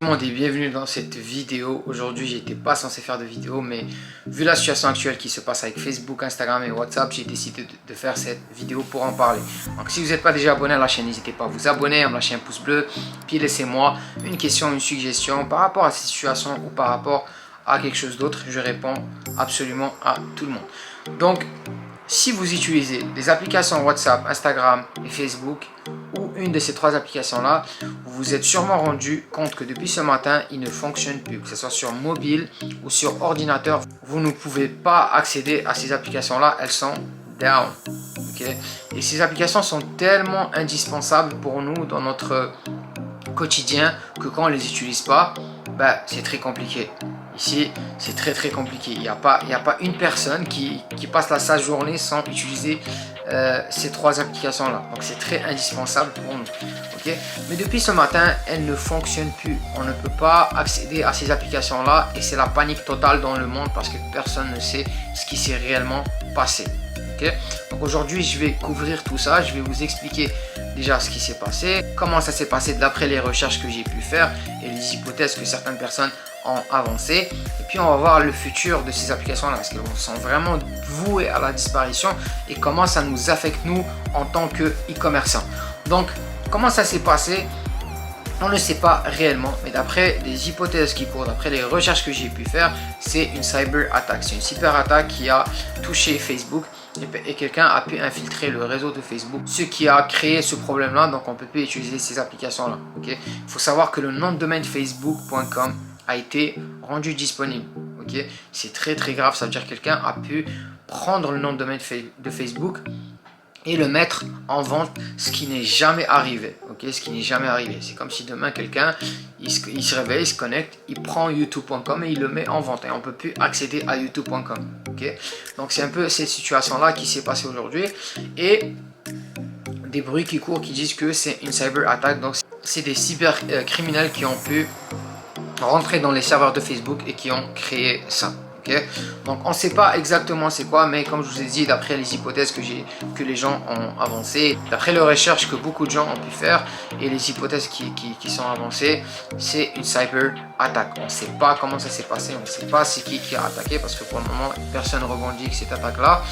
Tout le monde est bienvenue dans cette vidéo. Aujourd'hui, j'étais pas censé faire de vidéo, mais vu la situation actuelle qui se passe avec Facebook, Instagram et WhatsApp, j'ai décidé de faire cette vidéo pour en parler. Donc si vous n'êtes pas déjà abonné à la chaîne, n'hésitez pas à vous abonner, à me lâcher un pouce bleu, puis laissez-moi une question, une suggestion par rapport à cette situation ou par rapport à quelque chose d'autre. Je réponds absolument à tout le monde. Donc, si vous utilisez des applications WhatsApp, Instagram et Facebook, ou une de ces trois applications-là, vous vous êtes sûrement rendu compte que depuis ce matin, ils ne fonctionnent plus. Que ce soit sur mobile ou sur ordinateur, vous ne pouvez pas accéder à ces applications-là, elles sont down. Okay? Et ces applications sont tellement indispensables pour nous dans notre quotidien que quand on ne les utilise pas, c'est très compliqué. Ici, c'est très compliqué. Il n'y a pas une personne qui passe sa journée sans utiliser ces trois applications-là. Donc, c'est très indispensable pour nous. Okay? Mais depuis ce matin, elles ne fonctionnent plus. On ne peut pas accéder à ces applications-là et c'est la panique totale dans le monde parce que personne ne sait ce qui s'est réellement passé. Okay? Donc, aujourd'hui, je vais couvrir tout ça. Je vais vous expliquer déjà ce qui s'est passé, comment ça s'est passé d'après les recherches que j'ai pu faire et les hypothèses que certaines personnes ont avancées. Et puis on va voir le futur de ces applications là, est-ce qu'elles sont vraiment vouées à la disparition et comment ça nous affecte nous en tant que e-commerçants. Donc comment ça s'est passé, on ne sait pas réellement, mais d'après les hypothèses qui courent, d'après les recherches que j'ai pu faire, c'est une cyber attaque, c'est une cyber attaque qui a touché Facebook et quelqu'un a pu infiltrer le réseau de Facebook, ce qui a créé ce problème là. Donc on ne peut plus utiliser ces applications là. Okay? Il faut savoir que le nom de domaine facebook.com a été rendu disponible. Okay? C'est très grave, ça veut dire que quelqu'un a pu prendre le nom de domaine de Facebook et le mettre en vente, ce qui n'est jamais arrivé. Okay? Ce qui n'est jamais arrivé. C'est comme si demain quelqu'un il se réveille, il se connecte, il prend youtube.com et il le met en vente et on ne peut plus accéder à youtube.com. Okay? Donc c'est un peu cette situation là qui s'est passée aujourd'hui et des bruits qui courent qui disent que c'est une cyber attaque. Donc c'est des cyber criminels qui ont pu rentrer dans les serveurs de Facebook et qui ont créé ça. Okay? Donc on ne sait pas exactement c'est quoi, mais comme je vous ai dit, d'après les hypothèses que les gens ont avancées, d'après les recherches que beaucoup de gens ont pu faire et les hypothèses qui sont avancées, c'est une cyber attaque. On ne sait pas comment ça s'est passé, on ne sait pas c'est qui a attaqué parce que pour le moment personne ne rebondit cette attaque là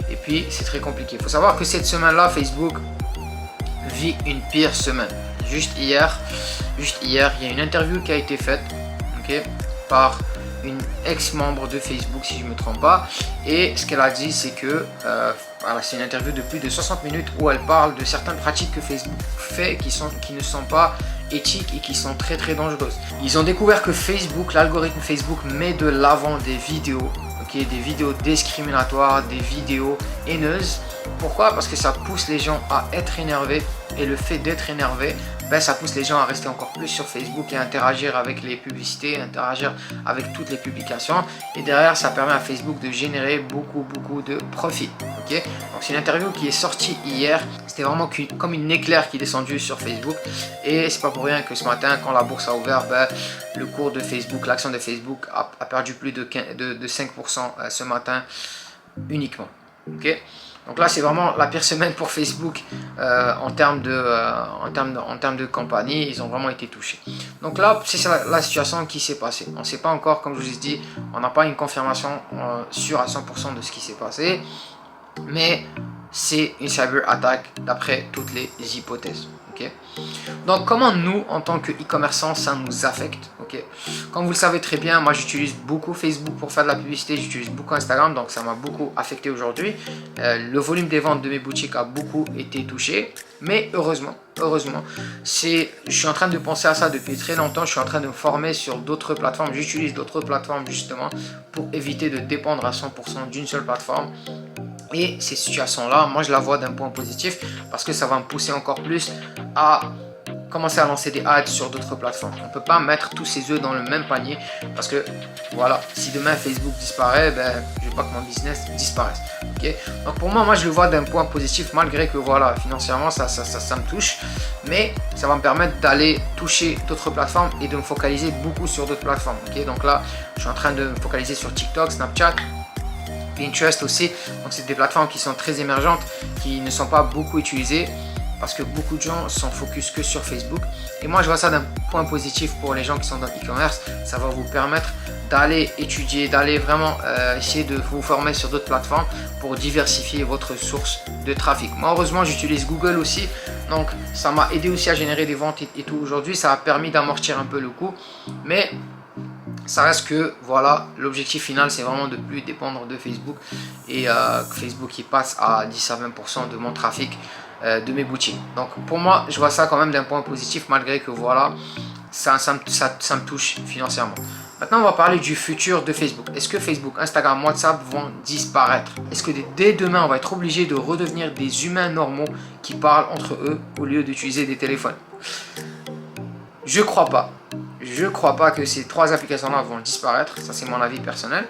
et puis c'est très compliqué. Il faut savoir que cette semaine là Facebook vit une pire semaine. Juste hier, il y a une interview qui a été faite, okay, par une ex-membre de Facebook, si je ne me trompe pas. Et ce qu'elle a dit, c'est que c'est une interview de plus de 60 minutes où elle parle de certaines pratiques que Facebook fait qui ne sont pas éthiques et qui sont très dangereuses. Ils ont découvert que Facebook, l'algorithme Facebook met de l'avant des vidéos, okay, des vidéos discriminatoires, des vidéos haineuses. Pourquoi? Parce que ça pousse les gens à être énervés et le fait d'être énervé, ça pousse les gens à rester encore plus sur Facebook et interagir avec les publicités, interagir avec toutes les publications et derrière ça permet à Facebook de générer beaucoup de profit. Okay? Donc c'est une interview qui est sortie hier, c'était vraiment comme une éclair qui est descendue sur Facebook et c'est pas pour rien que ce matin quand la bourse a ouvert, le cours de Facebook, l'action de Facebook a perdu plus de 5% ce matin uniquement. Okay? Donc là, c'est vraiment la pire semaine pour Facebook en termes de compagnie. Ils ont vraiment été touchés. Donc là, c'est la situation qui s'est passée. On ne sait pas encore, comme je vous ai dit, on n'a pas une confirmation sûre à 100% de ce qui s'est passé. Mais c'est une cyber attaque d'après toutes les hypothèses. Okay? Donc comment nous, en tant que e-commerçants, ça nous affecte? Okay? Comme vous le savez très bien, moi j'utilise beaucoup Facebook pour faire de la publicité, j'utilise beaucoup Instagram, donc ça m'a beaucoup affecté aujourd'hui. Le volume des ventes de mes boutiques a beaucoup été touché, mais heureusement, je suis en train de penser à ça depuis très longtemps, je suis en train de me former sur d'autres plateformes, j'utilise d'autres plateformes justement pour éviter de dépendre à 100% d'une seule plateforme. Et ces situations-là, moi je la vois d'un point positif parce que ça va me pousser encore plus à commencer à lancer des ads sur d'autres plateformes. On ne peut pas mettre tous ses œufs dans le même panier parce que voilà, si demain Facebook disparaît, je ne veux pas que mon business disparaisse. Okay? Donc pour moi, je le vois d'un point positif malgré que voilà, financièrement ça me touche, mais ça va me permettre d'aller toucher d'autres plateformes et de me focaliser beaucoup sur d'autres plateformes. Okay? Donc là, je suis en train de me focaliser sur TikTok, Snapchat, Pinterest aussi. Donc c'est des plateformes qui sont très émergentes, qui ne sont pas beaucoup utilisées parce que beaucoup de gens sont focus que sur Facebook. Et moi, je vois ça d'un point positif pour les gens qui sont dans l'e-commerce. Ça va vous permettre d'aller étudier, d'aller vraiment essayer de vous former sur d'autres plateformes pour diversifier votre source de trafic. Moi, heureusement, j'utilise Google aussi, donc ça m'a aidé aussi à générer des ventes et tout aujourd'hui. Ça a permis d'amortir un peu le coût, mais ça reste que voilà, l'objectif final c'est vraiment de plus dépendre de Facebook et que Facebook il passe à 10 à 20% de mon trafic de mes boutiques. Donc pour moi, je vois ça quand même d'un point positif, malgré que voilà, ça me touche financièrement. Maintenant, on va parler du futur de Facebook. Est-ce que Facebook, Instagram, WhatsApp vont disparaître? Est-ce que dès demain, on va être obligé de redevenir des humains normaux qui parlent entre eux au lieu d'utiliser des téléphones? Je crois pas. Je crois pas que ces trois applications-là vont disparaître. Ça, c'est mon avis personnel.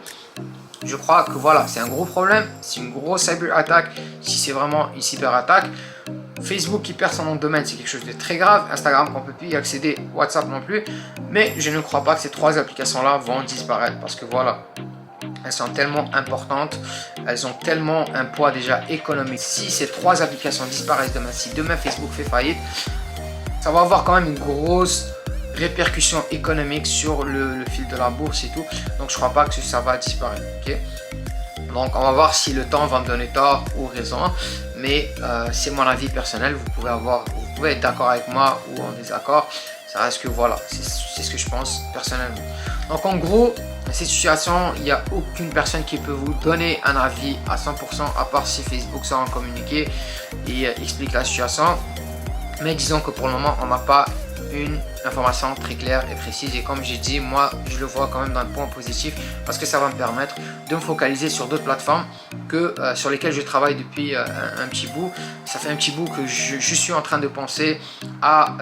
Je crois que voilà, c'est un gros problème. C'est une grosse cyber-attaque. Si c'est vraiment une cyber-attaque, Facebook qui perd son nom de domaine, c'est quelque chose de très grave. Instagram, qu'on ne peut plus y accéder. WhatsApp non plus. Mais je ne crois pas que ces trois applications-là vont disparaître. Parce que voilà, elles sont tellement importantes. Elles ont tellement un poids déjà économique. Si ces trois applications disparaissent demain, si demain Facebook fait faillite, ça va avoir quand même une grosse répercussion économique sur le fil de la bourse et tout. Donc je crois pas que ça va disparaître. Okay, donc on va voir si le temps va me donner tort ou raison. Mais c'est mon avis personnel. Vous pouvez être d'accord avec moi ou en désaccord. Ça reste que voilà, c'est ce que je pense personnellement. Donc en gros, cette situation, il n'y a aucune personne qui peut vous donner un avis à 100% à part si Facebook sort en communiqué et explique la situation. Mais disons que pour le moment, on n'a pas une information très claire et précise. Et comme j'ai dit, moi, je le vois quand même dans le point positif parce que ça va me permettre de me focaliser sur d'autres plateformes sur lesquelles je travaille depuis un petit bout. Ça fait un petit bout que je suis en train de penser à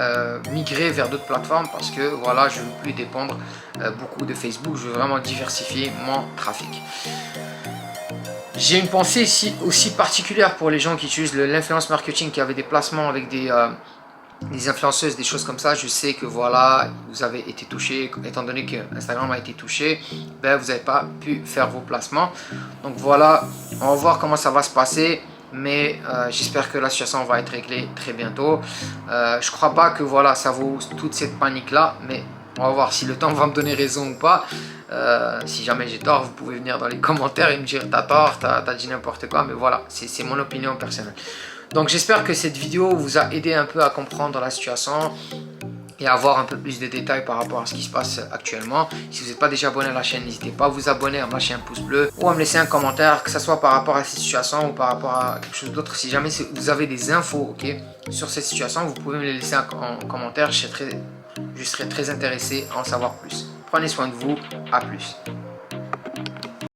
migrer vers d'autres plateformes parce que voilà, je ne veux plus dépendre beaucoup de Facebook. Je veux vraiment diversifier mon trafic. J'ai une pensée ici aussi particulière pour les gens qui utilisent l'influence marketing, qui avaient des placements avec des influenceuses, des choses comme ça. Je sais que voilà, vous avez été touché, étant donné que Instagram a été touché, ben, vous n'avez pas pu faire vos placements. Donc voilà, on va voir comment ça va se passer. Mais j'espère que la situation va être réglée très bientôt. Je crois pas que voilà, ça vaut toute cette panique là, mais on va voir si le temps va me donner raison ou pas. Si jamais j'ai tort, vous pouvez venir dans les commentaires et me dire t'as tort, t'as dit n'importe quoi. Mais voilà, c'est mon opinion personnelle. Donc j'espère que cette vidéo vous a aidé un peu à comprendre la situation et à avoir un peu plus de détails par rapport à ce qui se passe actuellement. Si vous n'êtes pas déjà abonné à la chaîne, n'hésitez pas à vous abonner, à me lâcher un pouce bleu ou à me laisser un commentaire, que ce soit par rapport à cette situation ou par rapport à quelque chose d'autre. Si jamais vous avez des infos sur cette situation, vous pouvez me les laisser en commentaire. Je serai très intéressé à en savoir plus. Prenez soin de vous, à plus.